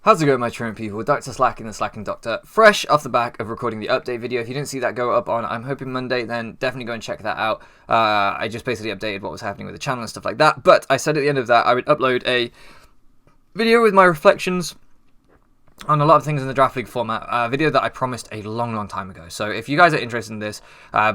How's it going, my trim people? Dr. Slacking, the Slacking Doctor, fresh off the back of recording the update video. If you didn't see that go up on, I'm hoping Monday, then definitely go and check that out. I just basically updated what was happening with the channel and stuff like that. But I said at the end of that, I would upload a video with my reflections on a lot of things in the Draft League format, a video that I promised a long time ago. So if you guys are interested in this,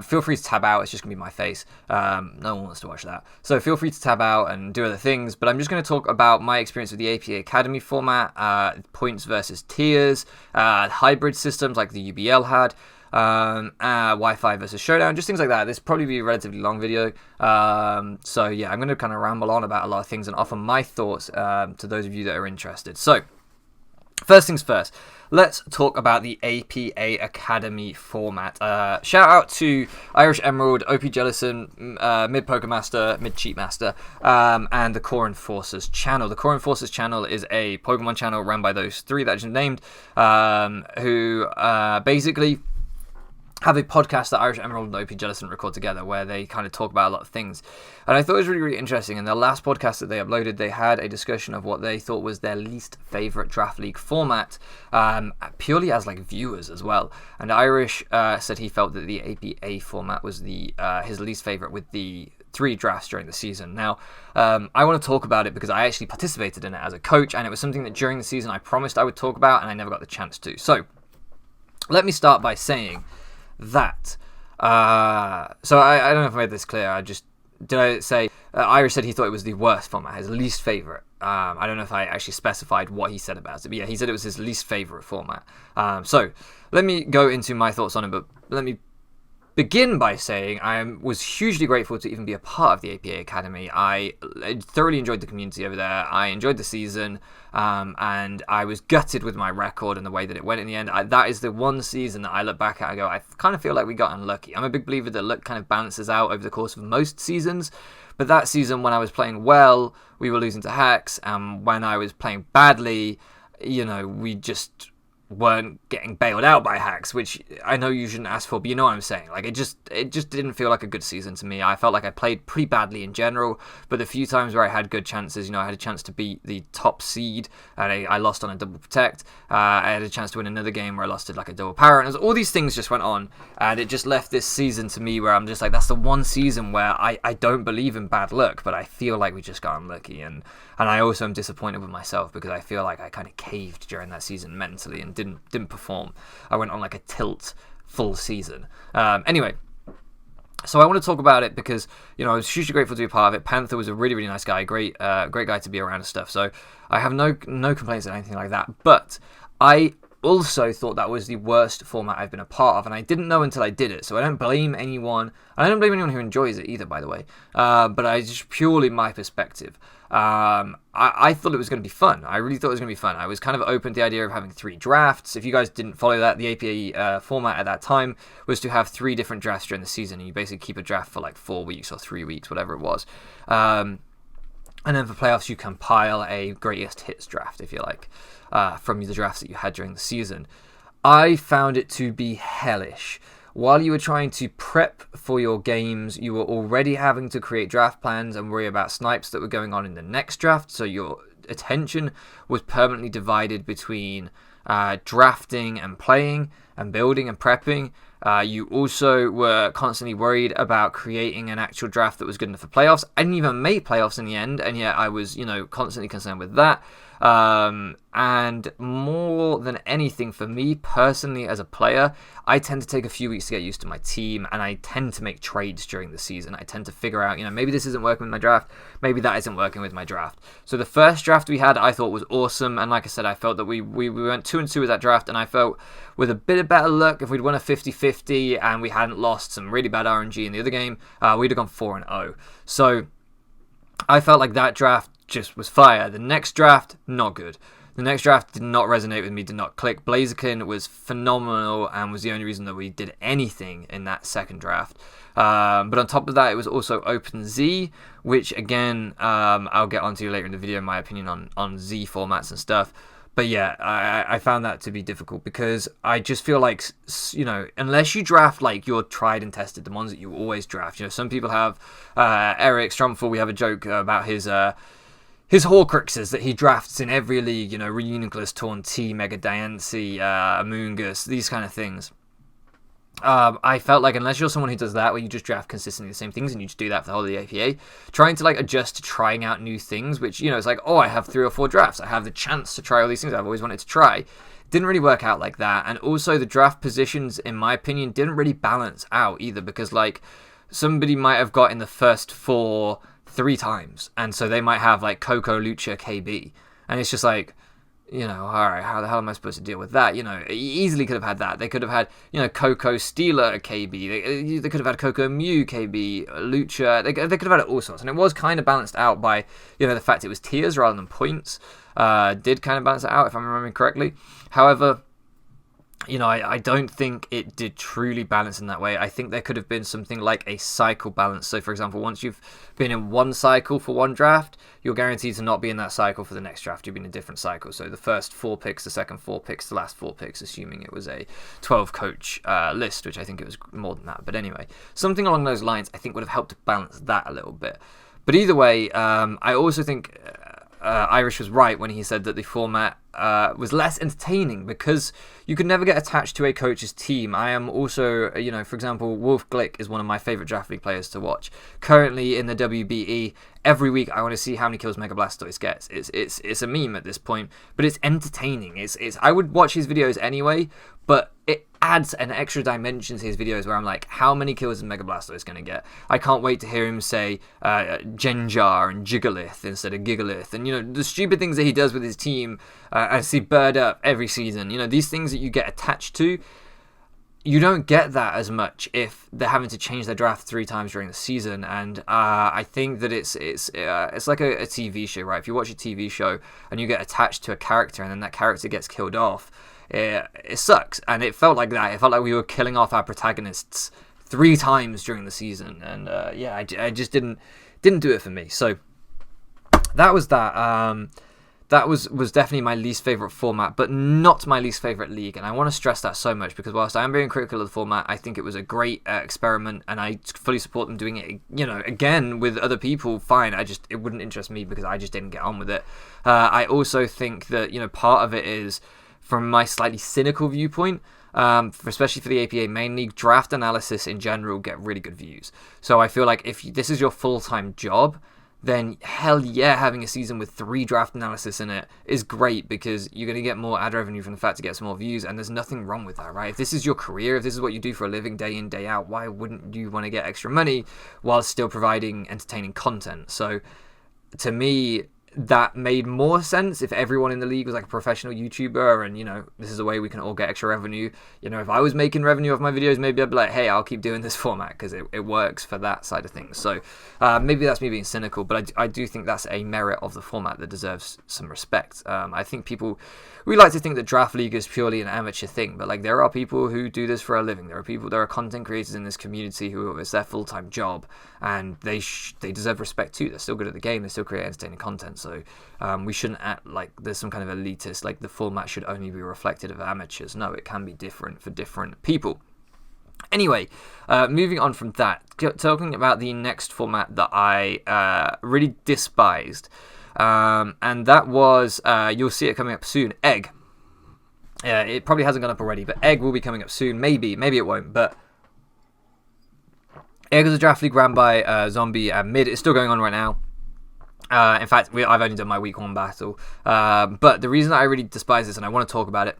feel free to tab out. It's just going to be my face. No one wants to watch that. So feel free to tab out and do other things. But I'm just going to talk about my experience with the APA Academy format, points versus tiers, hybrid systems like the UBL had, Wi-Fi versus Showdown, just things like that. This will probably be a relatively long video. So yeah, I'm going to kind of ramble on about a lot of things and offer my thoughts to those of you that are interested. So first things first, let's talk about the APA Academy format. Shout out to Irish Emerald, OP Jellison, Mid Poker Master, Mid Cheat Master, and the Core Enforcers channel. The Core Enforcers channel is a Pokemon channel run by those three that I just named, who basically have a podcast that Irish Emerald and OP Jellison record together where they kind of talk about a lot of things. And I thought it was really interesting. In the last podcast that they uploaded, they had a discussion of what they thought was their least favorite Draft League format, purely as like viewers as well. And Irish said he felt that the APA format was his least favorite with the 3 drafts during the season. Now, I want to talk about it because I actually participated in it as a coach, and it was something that during the season I promised I would talk about, and I never got the chance to. So let me start by saying that so I don't know if I made this clear. Did I say Irish said he thought it was the worst format, his least favorite. I don't know if I actually specified what he said about it, but yeah, he said it was his least favorite format. So let me go into my thoughts on it, but let me begin by saying I was hugely grateful to even be a part of the APA Academy. I thoroughly enjoyed the community over there. I enjoyed the season, and I was gutted with my record and the way that it went in the end. That is the one season that I look back at and go, I kind of feel like we got unlucky. I'm a big believer that luck kind of balances out over the course of most seasons, but that season when I was playing well, we were losing to hacks, and when I was playing badly, we just weren't getting bailed out by hacks, which I know you shouldn't ask for, but you know what I'm saying. Like, it just didn't feel like a good season to me. I felt like I played pretty badly in general, but the few times where I had good chances, I had a chance to beat the top seed, and I lost on a double protect. I had a chance to win another game where I lost to like a double power, and all these things just went on, and it just left this season to me where I'm just like, that's the one season where I don't believe in bad luck, but I feel like we just got unlucky, and I also am disappointed with myself because I feel like I kind of caved during that season mentally and didn't perform. I went on like a tilt full season. Anyway, so I want to talk about it because I was hugely grateful to be a part of it. Panther was a really nice guy, great guy to be around and stuff. So I have no complaints or anything like that. But I also thought that was the worst format I've been a part of, and I didn't know until I did it. So I don't blame anyone. I don't blame anyone who enjoys it either, by the way. But I just purely my perspective. I thought it was going to be fun. I really thought it was going to be fun. I was kind of open to the idea of having 3 drafts. If you guys didn't follow that, the APA format at that time was to have 3 different drafts during the season, and you basically keep a draft for like 4 weeks or 3 weeks, whatever it was. And then for playoffs, you compile a greatest hits draft, if you like, from the drafts that you had during the season. I found it to be hellish. While you were trying to prep for your games, you were already having to create draft plans and worry about snipes that were going on in the next draft, so your attention was permanently divided between drafting and playing and building and prepping. You also were constantly worried about creating an actual draft that was good enough for playoffs. I didn't even make playoffs in the end, and yet I was, constantly concerned with that. And more than anything, for me personally as a player, I tend to take a few weeks to get used to my team, and I tend to make trades during the season. I tend to figure out, maybe this isn't working with my draft, maybe that isn't working with my draft. So the first draft we had, I thought was awesome, and like I said, I felt that we went 2-2 with that draft, and I felt with a bit of better luck, if we'd won a 50-50 and we hadn't lost some really bad RNG in the other game, we'd have gone 4-0. So I felt like that draft just was fire. The next draft, not good. The next draft did not resonate with me, did not click. Blaziken was phenomenal and was the only reason that we did anything in that second draft. But on top of that, it was also OpenZ, which again, I'll get onto later in the video, my opinion on Z formats and stuff. But yeah, I found that to be difficult because I just feel like, unless you draft like your tried and tested, the ones that you always draft. Some people have Eric Stromful. We have a joke about his his Horcruxes that he drafts in every league, Reuniculus, Taunty, Mega Diancie, Amoonguss, these kind of things. I felt like unless you're someone who does that, where you just draft consistently the same things and you just do that for the whole of the APA, trying to adjust to trying out new things, which, it's like, oh, I have 3 or 4 drafts. I have the chance to try all these things I've always wanted to try. Didn't really work out like that. And also the draft positions, in my opinion, didn't really balance out either, because somebody might have got in the first 4 3 times, and so they might have Coco, Lucha, KB, and it's just like, all right, how the hell am I supposed to deal with that? Easily could have had that. They could have had, Coco Stealer KB. They could have had Coco Mew KB, Lucha. They could have had it all sorts. And it was kind of balanced out by, the fact it was tiers rather than points. Did kind of balance it out, if I'm remembering correctly. However, I don't think it did truly balance in that way. I think there could have been something like a cycle balance. So, for example, once you've been in one cycle for one draft, you're guaranteed to not be in that cycle for the next draft. You'll be in a different cycle. So the first 4 picks, the second 4 picks, the last 4 picks, assuming it was a 12-coach list, which I think it was more than that. But anyway, something along those lines I think would have helped to balance that a little bit. But either way, I also think Irish was right when he said that the format was less entertaining because you could never get attached to a coach's team. I am also, for example, Wolff Glick is one of my favourite draft league players to watch. Currently in the WBE, every week I want to see how many kills Mega Blastoise gets. It's a meme at this point, but it's entertaining. I would watch his videos anyway, but it adds an extra dimension to his videos where I'm like, how many kills is Mega Blastoise going to get? I can't wait to hear him say Genjar and Jigalith instead of Gigalith. And, the stupid things that he does with his team. I see Bird Up every season. These things that you get attached to, you don't get that as much if they're having to change their draft 3 times during the season. And I think that it's like a TV show, right? If you watch a TV show and you get attached to a character and then that character gets killed off, it sucks. And it felt like that. It felt like we were killing off our protagonists 3 times during the season. And I just didn't do it for me. So that was that. That was definitely my least favourite format, but not my least favourite league. And I want to stress that so much because whilst I am being critical of the format, I think it was a great experiment and I fully support them doing it, again with other people, fine. It wouldn't interest me because I just didn't get on with it. I also think that, part of it is from my slightly cynical viewpoint, especially for the APA main league, draft analysis in general get really good views. So I feel like if this is your full-time job, then hell yeah, having a season with 3 draft analysis in it is great because you're going to get more ad revenue from the fact to get some more views, and there's nothing wrong with that, right? If this is your career, if this is what you do for a living day in, day out, why wouldn't you want to get extra money while still providing entertaining content? So to me, that made more sense if everyone in the league was like a professional YouTuber and, this is a way we can all get extra revenue. If I was making revenue off my videos, maybe I'd be like, hey, I'll keep doing this format because it works for that side of things. So maybe that's me being cynical, but I do think that's a merit of the format that deserves some respect. I think we like to think that Draft League is purely an amateur thing, but there are people who do this for a living. There are content creators in this community who it's their full-time job, and they deserve respect too. They're still good at the game. They still create entertaining content. So we shouldn't act like there's some kind of elitist, like the format should only be reflective of amateurs. No, it can be different for different people. Anyway, moving on from that, talking about the next format that I really despised. And that was, you'll see it coming up soon, Egg. It probably hasn't gone up already, but Egg will be coming up soon. Maybe it won't, but Egg is a draft league ran by Zombie and Mid. It's still going on right now. In fact, I've only done my week 1 battle. But the reason I really despise this, and I want to talk about it,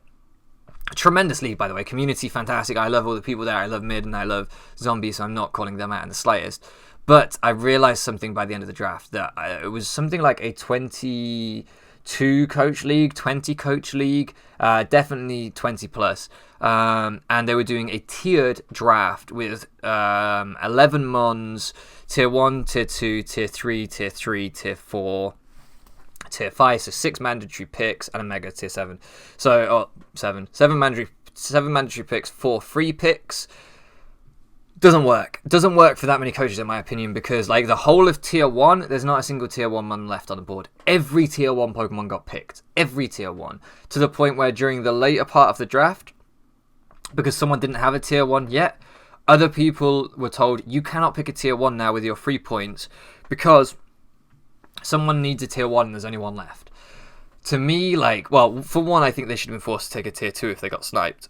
tremendous league, by the way. Community, fantastic. I love all the people there. I love Mid and I love Zombie, so I'm not calling them out in the slightest. But I realised something by the end of the draft, that it was something like a 22-coach league, 20-coach league, definitely 20 plus. And they were doing a tiered draft with 11 Mons, Tier 1, Tier 2, Tier 3, Tier 3, Tier 4, Tier 5, so 6 mandatory picks, and a Mega Tier 7. So, 7 mandatory picks, 4 free picks. Doesn't work for that many coaches in my opinion, because the whole of Tier 1, there's not a single Tier 1 Mon left on the board. Every Tier 1 Pokemon got picked. Every Tier 1. To the point where during the later part of the draft, because someone didn't have a Tier 1 yet, other people were told, you cannot pick a Tier 1 now with your free points, because someone needs a tier 1 and there's only one left. To me, like, well, for one, I think they should have been forced to take a tier 2 if they got sniped.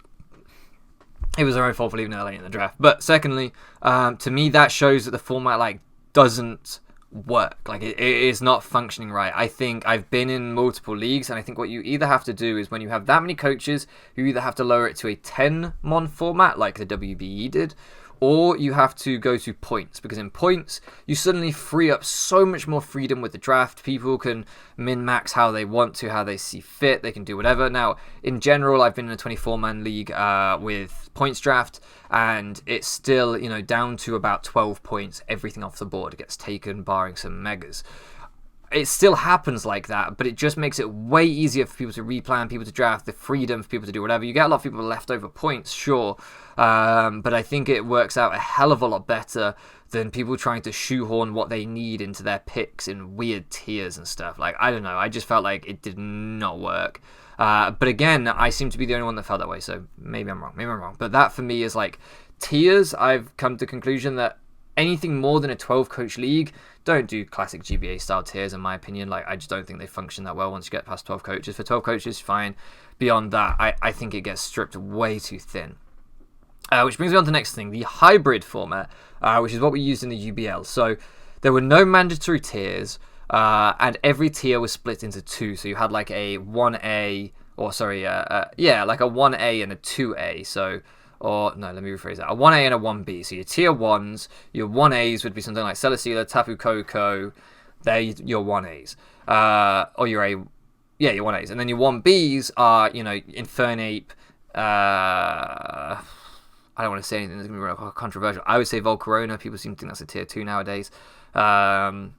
It was their own fault for leaving it late in the draft. But secondly, to me, that shows that the format, like, doesn't work. Like, it is not functioning right. I think I've been in multiple leagues, and I think what you either have to do is when you have that many coaches, you either have to lower it to a 10-mon format, like the WBE did, or you have to go to points, because in points, you suddenly free up so much more freedom with the draft. People can min-max how they want to, how they see fit. They can do whatever. Now, in general, I've been in a 24-man league with points draft, and it's still, down to about 12 points. Everything off the board gets taken, barring some megas. It still happens like that, but it just makes it way easier for people to replan, people to draft, the freedom for people to do whatever. You get a lot of people with leftover points, sure, but I think it works out a hell of a lot better than people trying to shoehorn what they need into their picks in weird tiers and stuff. Like, I don't know, I just felt like it did not work. But again, I seem to be the only one that felt that way, so maybe I'm wrong. But that for me is like tiers. I've come to the conclusion that anything more than a 12-coach league, don't do classic GBA style tiers, in my opinion. Like, I just don't think they function that well once you get past 12 coaches. For 12 coaches, fine. Beyond that, I think it gets stripped way too thin. Which brings me on to the next thing, the hybrid format, which is what we used in the UBL. So there were no mandatory tiers, and every tier was split into two. So you had like a 1A, like a 1A and a 2A. So, or no, let me rephrase that. A 1A and a 1B. So your tier 1s, your 1As would be something like Celesteela, Tapu Koko. They're your 1As. Or your your 1As. And then your 1Bs are, Infernape. I don't want to say anything that's going to be real controversial. I would say Volcarona. People seem to think that's a tier 2 nowadays. What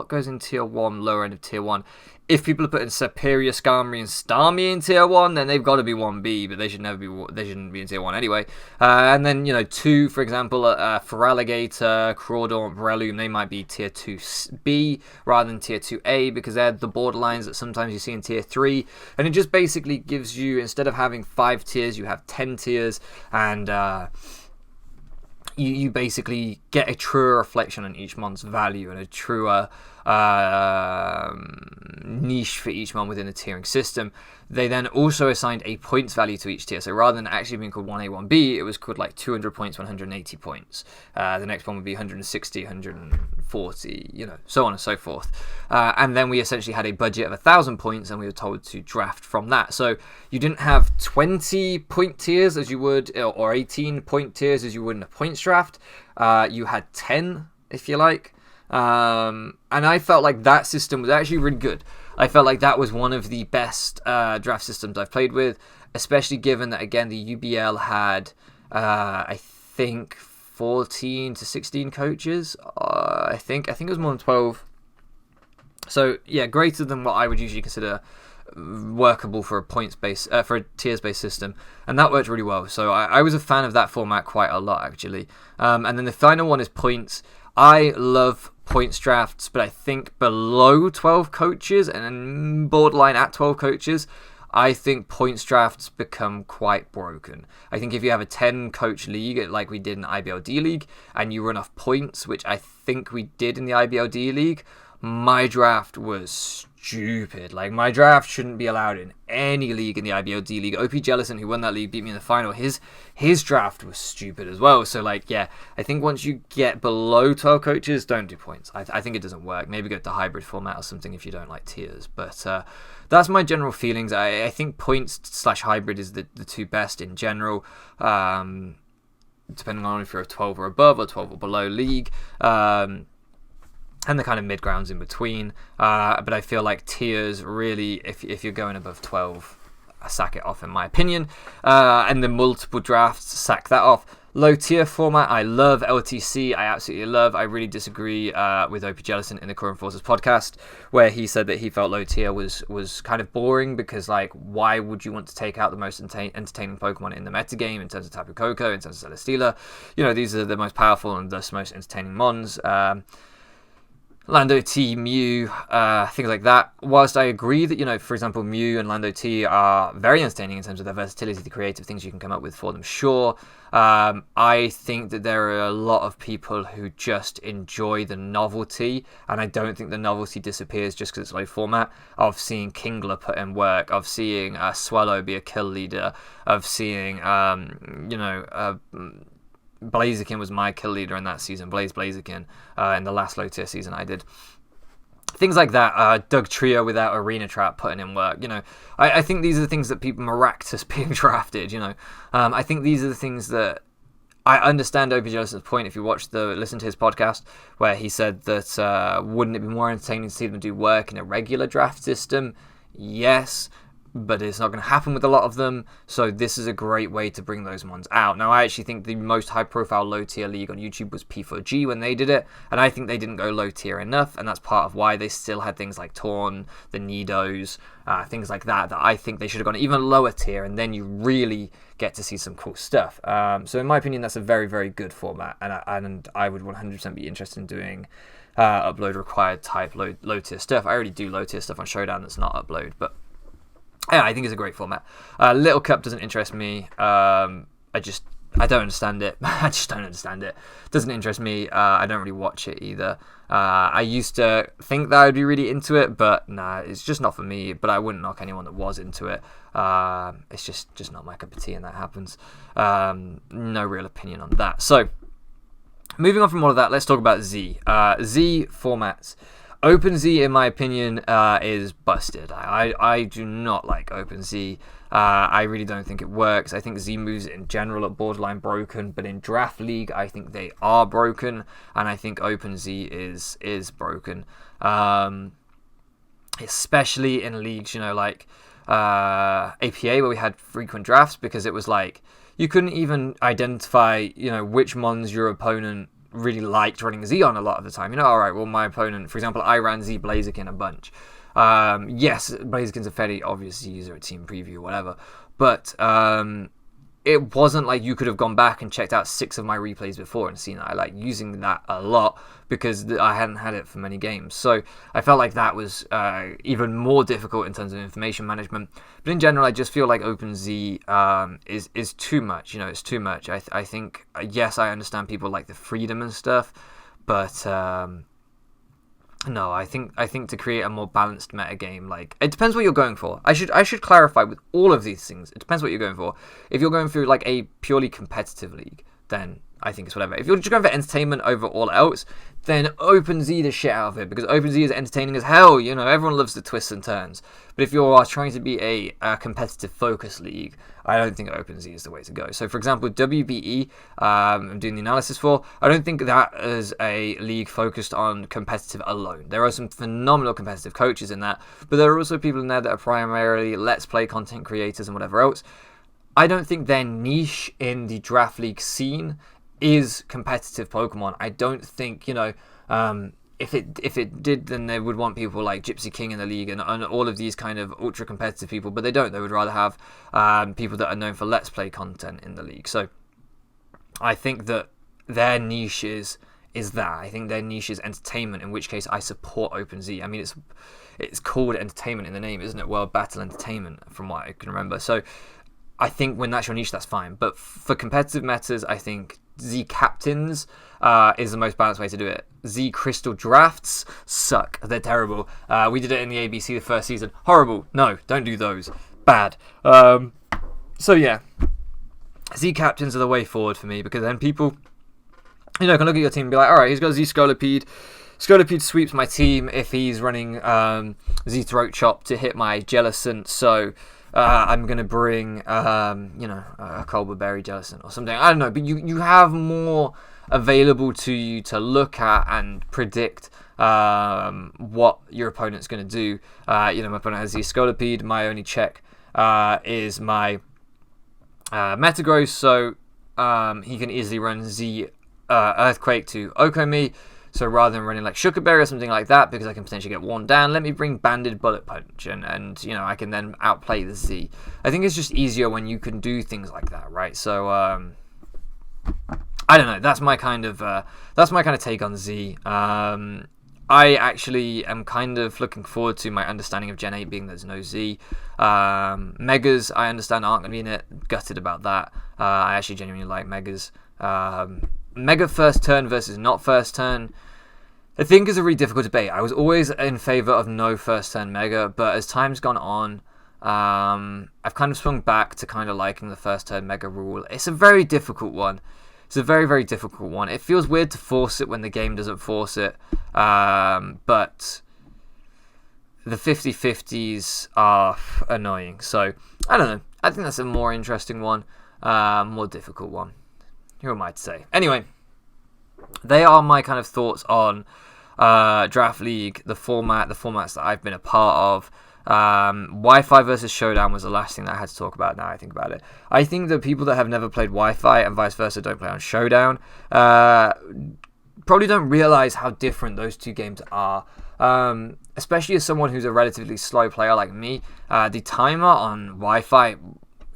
goes in tier 1, lower end of tier 1? If people are putting Superior, Skarmory, and Starmie in tier 1, then they've got to be 1B, but they shouldn't be in tier 1 anyway. And then, 2, for example, Feraligatr, Crawdaunt, Breloom, they might be tier 2B rather than tier 2A, because they're the borderlines that sometimes you see in tier 3. And it just basically gives you, instead of having 5 tiers, you have 10 tiers, and you basically get a truer reflection on each mon's value and a truer niche for each mon within the tiering system. They then also assigned a points value to each tier. So rather than actually being called 1A, 1B, it was called like 200 points, 180 points. The next one would be 160, 140, so on and so forth. And then we essentially had a budget of 1,000 points, and we were told to draft from that. So you didn't have 20 point tiers as you would, or 18 point tiers as you would in a points draft. You had 10, if you like. And I felt like that system was actually really good. I felt like that was one of the best draft systems I've played with, especially given that, again, the UBL had, I think, 14 to 16 coaches. I think it was more than 12. So, yeah, greater than what I would usually consider workable for a points-based, for a tiers-based system. And that worked really well. So I was a fan of that format quite a lot, actually. And then the final one is points. I love points drafts, but I think below 12 coaches and borderline at 12 coaches, I think points drafts become quite broken. I think if you have a 10-coach league, like we did in the IBLD League, and you run off points, which I think we did in the IBLD League, my draft was stupid. Like, my draft shouldn't be allowed in any league in the IBLD League. OP Jellison, who won that league, beat me in the final. His draft was stupid as well. So, like, yeah, I think once you get below 12 coaches, don't do points. I think it doesn't work. Maybe go to hybrid format or something if you don't like tiers. But that's my general feelings. I think points/hybrid is the two best in general. Depending on if you're a 12 or above or 12 or below league. And the kind of mid-grounds in between. But I feel like tiers really, if you're going above 12, sack it off, in my opinion. And the multiple drafts, sack that off. Low tier format, I love. LTC, I absolutely love. I really disagree with OP Jellison in the Current Forces podcast, where he said that he felt low tier was kind of boring, because, like, why would you want to take out the most entertaining Pokemon in the metagame in terms of Tapu Koko, in terms of Celesteela? These are the most powerful and thus most entertaining mons. Lando T, Mew, things like that. Whilst I agree that, you know, for example, Mew and Lando T are very entertaining in terms of their versatility, the creative things you can come up with for them, sure. I think that there are a lot of people who just enjoy the novelty, and I don't think the novelty disappears just because it's low format, of seeing Kingler put in work, of seeing Swallow be a kill leader, of seeing, Blaziken was my kill leader in that season, Blaziken, in the last low tier season I did. Things like that, Doug Trio without Arena Trap putting in work, you know. I think these are the things that people, Maractus being drafted, you know. I think these are the things that, I understand OPGL's point if you listen to his podcast, where he said that wouldn't it be more entertaining to see them do work in a regular draft system? Yes, but it's not going to happen with a lot of them, so this is a great way to bring those ones out. Now, I actually think the most high-profile low-tier league on YouTube was P4G when they did it, and I think they didn't go low-tier enough, and that's part of why they still had things like Torn, the Nidos, things like that I think they should have gone even lower tier, and then you really get to see some cool stuff. So in my opinion, that's a very, very good format, and I would 100% be interested in doing upload required type low-tier stuff. I already do low-tier stuff on Showdown that's not upload, but yeah, I think it's a great format. Little Cup doesn't interest me. I don't understand it. I just don't understand it. Doesn't interest me. I don't really watch it either. I used to think that I'd be really into it, but nah, it's just not for me. But I wouldn't knock anyone that was into it. It's just not my cup of tea, and that happens. No real opinion on that. So, moving on from all of that, let's talk about Z. Z formats. OpenZ, in my opinion, is busted. I do not like OpenZ. I really don't think it works. I think Z moves in general are borderline broken, but in Draft League, I think they are broken, and I think OpenZ is broken. Especially in leagues, you know, like APA, where we had frequent drafts, because it was like, you couldn't even identify, you know, which mons your opponent really liked running Z on a lot of the time. You know, all right, well, my opponent, for example, I ran Z Blaziken a bunch. Yes, Blaziken's a fairly obvious user at Team Preview, whatever, but it wasn't like you could have gone back and checked out 6 of my replays before and seen that I like using that a lot, because I hadn't had it for many games. So I felt like that was even more difficult in terms of information management. But in general, I just feel like OpenZ is too much. You know, it's too much. I think, yes, I understand people like the freedom and stuff, but no, I think to create a more balanced meta game, like, it depends what you're going for. I should clarify with all of these things. It depends what you're going for. If you're going through like a purely competitive league, then I think it's whatever. If you're just going for entertainment over all else, then OpenZ the shit out of it, because OpenZ is entertaining as hell. You know, everyone loves the twists and turns. But if you're trying to be a competitive focus league, I don't think OpenZ is the way to go. So, for example, WBE, I'm doing the analysis for, I don't think that is a league focused on competitive alone. There are some phenomenal competitive coaches in that, but there are also people in there that are primarily Let's Play content creators and whatever else. I don't think their niche in the Draft League scene is competitive Pokemon. I don't think, you know, if it did, then they would want people like Gypsy King in the league and all of these kind of ultra competitive people, but they don't. They would rather have people that are known for Let's Play content in the league. So I think that their niche is that. I think their niche is entertainment, in which case I support OpenZ. I mean, it's called entertainment in the name, isn't it? World Battle Entertainment, from what I can remember. So I think when that's your niche, that's fine. But for competitive metas, I think Z Captains is the most balanced way to do it. Z Crystal Drafts suck. They're terrible. We did it in the ABC the first season. Horrible. No, don't do those. Bad. So yeah, Z Captains are the way forward for me, because then people, you know, can look at your team and be like, all right, he's got Z Scolipede. Scolipede sweeps my team if he's running Z Throat Chop to hit my Jellicent, so I'm going to bring, a Colbur Berry Jellicent or something. I don't know, but you have more available to you to look at and predict what your opponent's going to do. My opponent has Z Scolipede. My only check is my Metagross, so he can easily run Z Earthquake to Okomi. So rather than running like Sugarberry or something like that, because I can potentially get worn down, let me bring Banded Bullet Punch, and I can then outplay the Z. I think it's just easier when you can do things like that, right? So I don't know. That's my kind of take on Z. I actually am kind of looking forward to my understanding of Gen 8 being there's no Z. Megas, I understand, aren't going to be in it. Gutted about that. I actually genuinely like Megas. Mega first turn versus not first turn, I think is a really difficult debate. I was always in favour of no first turn Mega, but as time's gone on, I've kind of swung back to kind of liking the first turn Mega rule. It's a very difficult one. It's a very, very difficult one. It feels weird to force it when the game doesn't force it, but the 50-50s are annoying. So, I don't know. I think that's a more interesting one, more difficult one. Who am I to say? Anyway, they are my kind of thoughts on Draft League, the formats that I've been a part of. Wi-Fi versus Showdown was the last thing that I had to talk about. Now I think about it, I think the people that have never played Wi-Fi and vice versa don't play on Showdown probably don't realize how different those two games are. Especially as someone who's a relatively slow player like me, the timer on Wi-Fi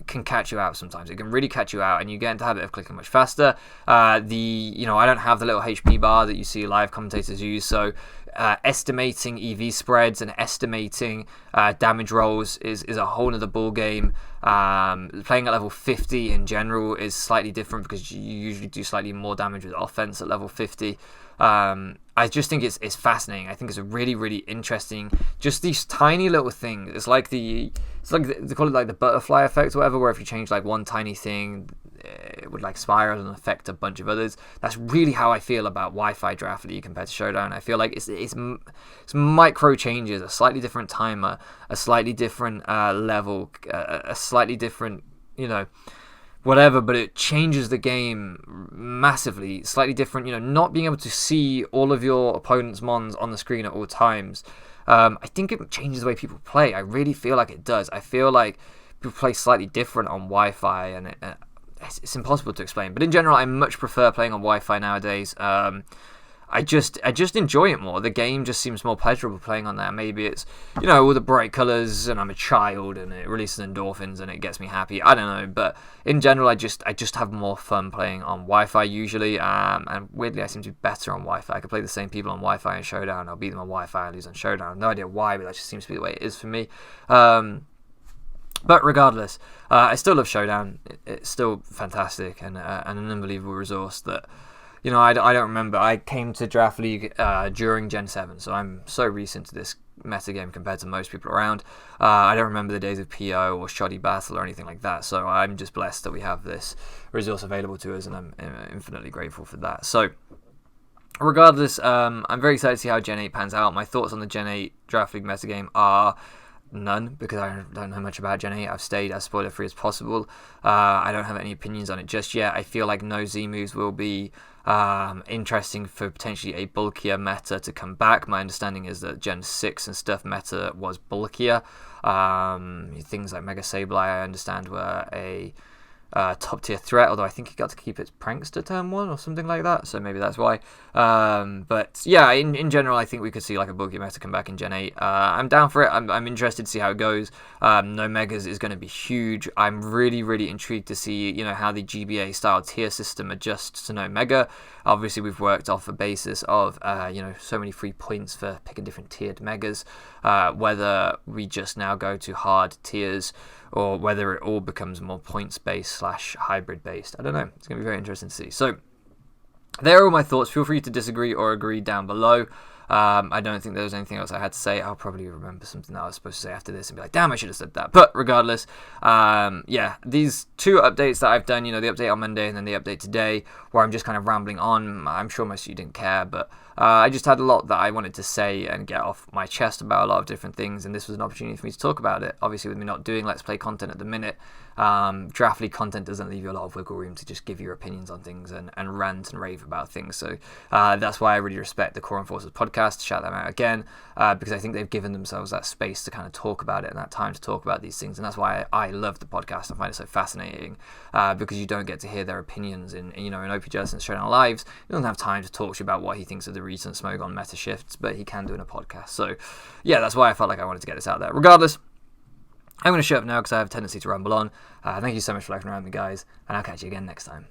can catch you out sometimes. It can really catch you out, and you get into the habit of clicking much faster. I don't have the little HP bar that you see live commentators use, so estimating EV spreads and estimating damage rolls is a whole nother ball game. Playing at level 50 in general is slightly different because you usually do slightly more damage with offense at level 50. I just think it's fascinating. I think it's a really, really interesting, just these tiny little things. It's like they call it like the butterfly effect or whatever, where if you change like one tiny thing, it would like spiral and affect a bunch of others. That's really how I feel about Wi-Fi Draft League compared to Showdown. I feel like it's micro changes, a slightly different timer, a slightly different level, a slightly different, whatever, but it changes the game massively. Slightly different, not being able to see all of your opponent's mons on the screen at all times. I think it changes the way people play. I really feel like it does. I feel like people play slightly different on Wi-Fi, and it's impossible to explain. But in general, I much prefer playing on Wi-Fi nowadays. I just enjoy it more. The game just seems more pleasurable playing on there. Maybe it's, all the bright colours and I'm a child and it releases endorphins and it gets me happy. I don't know. But in general, I just have more fun playing on Wi-Fi usually. And weirdly, I seem to be better on Wi-Fi. I could play the same people on Wi-Fi and Showdown. I'll beat them on Wi-Fi and lose on Showdown. No idea why, but that just seems to be the way it is for me. But regardless, I still love Showdown. It's still fantastic and an unbelievable resource that, I don't remember. I came to Draft League during Gen 7, so I'm so recent to this metagame compared to most people around. I don't remember the days of PO or Shoddy Battle or anything like that, so I'm just blessed that we have this resource available to us, and I'm infinitely grateful for that. So, regardless, I'm very excited to see how Gen 8 pans out. My thoughts on the Gen 8 Draft League metagame are none, because I don't know much about Gen 8. I've stayed as spoiler free as possible. I don't have any opinions on it just yet. I feel like no Z moves will be interesting for potentially a bulkier meta to come back. My understanding is that Gen 6 and stuff meta was bulkier. Things like Mega Sableye, I understand, were a top tier threat, although I think he got to keep its prankster turn 1 or something like that, so maybe that's why. But yeah, in general, I think we could see like a bulky meta come back in Gen 8. I'm down for it. I'm interested to see how it goes. No Megas is going to be huge. I'm really, really intrigued to see how the GBA style tier system adjusts to no Mega. Obviously, we've worked off a basis of so many free points for picking different tiered Megas. Whether we just now go to hard tiers, or whether it all becomes more points-based / hybrid-based. I don't know. It's going to be very interesting to see. So, there are all my thoughts. Feel free to disagree or agree down below. I don't think there was anything else I had to say. I'll probably remember something that I was supposed to say after this and be like, damn, I should have said that. But regardless, these two updates that I've done, the update on Monday and then the update today, where I'm just kind of rambling on. I'm sure most of you didn't care, but I just had a lot that I wanted to say and get off my chest about a lot of different things, and this was an opportunity for me to talk about it. Obviously, with me not doing Let's Play content at the minute, Draft League content doesn't leave you a lot of wiggle room to just give your opinions on things and rant and rave about things. So that's why I really respect the Core Enforcers podcast. Shout them out again, because I think they've given themselves that space to kind of talk about it and that time to talk about these things. And that's why I love the podcast. I find it so fascinating, because you don't get to hear their opinions in OP Justin's Showdown Lives. He doesn't have time to talk to you about what he thinks of the recent Smogon meta shifts, but he can do in a podcast. So yeah, that's why I felt like I wanted to get this out there. Regardless, I'm going to shut up now because I have a tendency to ramble on. Thank you so much for liking around me, guys, and I'll catch you again next time.